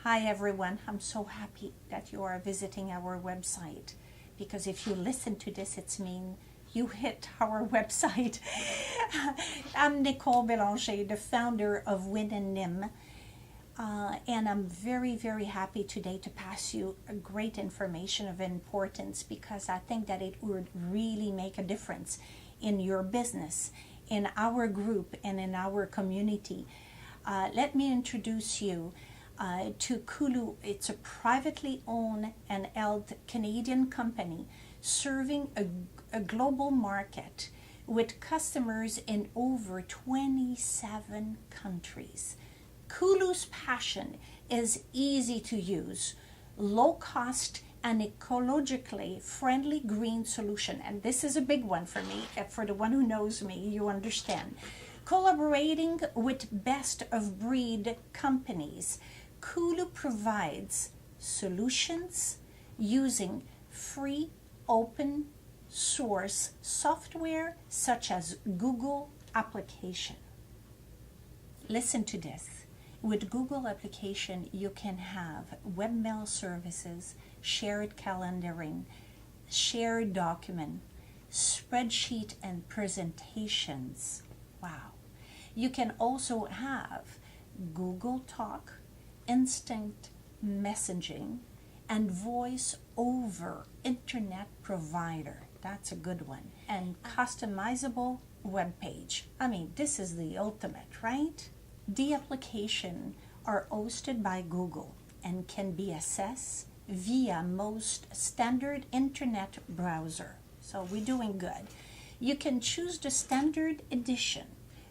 Hi everyone, I'm so happy that you are visiting our website, because if you listen to this, it's mean you hit our website. I'm Nicole Bélanger, the founder of Win and Nim, and I'm very, very happy today to pass you a great information of importance, because I think that it would really make a difference in your business, in our group, and in our community. Let me introduce you to Kulu. It's a privately owned and held Canadian company serving a global market with customers in over 27 countries. Kulu's passion is easy to use, low cost, and ecologically friendly green solution. And this is a big one for me. For the one who knows me, you understand. Collaborating with best of breed companies, Kulu provides solutions using free open source software such as Google application. Listen to this. With Google application, you can have webmail services, shared calendaring, shared document, spreadsheet and presentations. Wow. You can also have Google Talk, instant messaging, and voice over internet provider. That's a good one. And customizable web page. I mean, this is the ultimate, right? The application are hosted by Google and can be accessed via most standard internet browser. So we're doing good. You can choose the standard edition,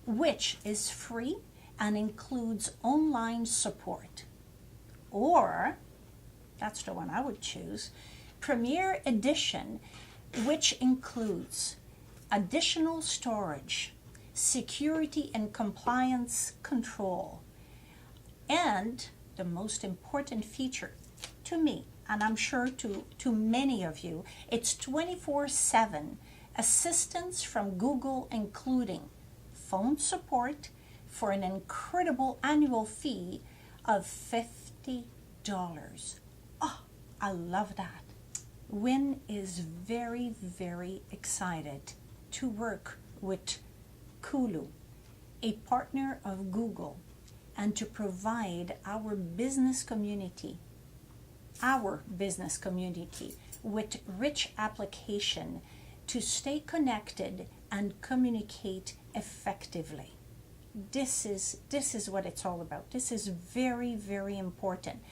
which is free and includes online support. Or, that's the one I would choose, Premier Edition, which includes additional storage, security and compliance control, and the most important feature to me, and I'm sure to many of you, it's 24/7 assistance from Google, including phone support for an incredible annual fee of $50. Oh, I love that. Win is very, very excited to work with Kulu, a partner of Google, and to provide our business community with rich application to stay connected and communicate effectively. This is what it's all about. This is very, very important.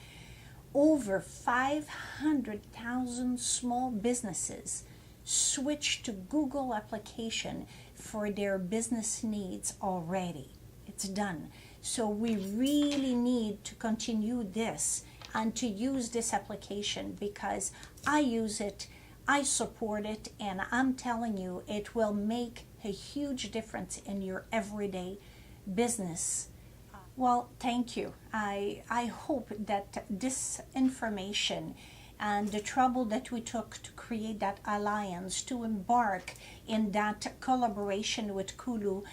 Over 500,000 small businesses switch to Google application for their business needs already. It's done. So we really need to continue this and to use this application, because I use it, I support it, and I'm telling you, it will make a huge difference in your everyday business. Well, thank you. I hope that this information and the trouble that we took to create that alliance, to embark in that collaboration with Kulu,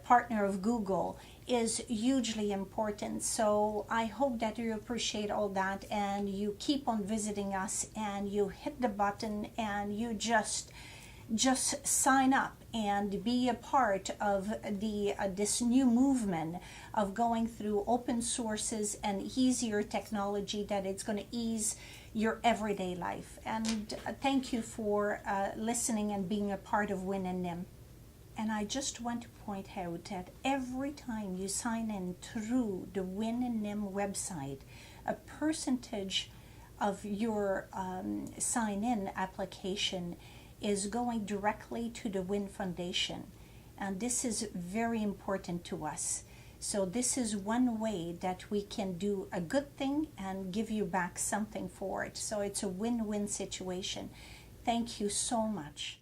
partner of Google, is hugely important. So I hope that you appreciate all that, and you keep on visiting us, and you hit the button, and you just sign up and be a part of the this new movement of going through open sources and easier technology that it's going to ease your everyday life. And thank you for listening and being a part of Win and Nim. And I just want to point out that every time you sign in through the Win and Nim website, a percentage of your sign-in application is going directly to the Win Foundation. And this is very important to us. So this is one way that we can do a good thing and give you back something for it. So it's a win-win situation. Thank you so much.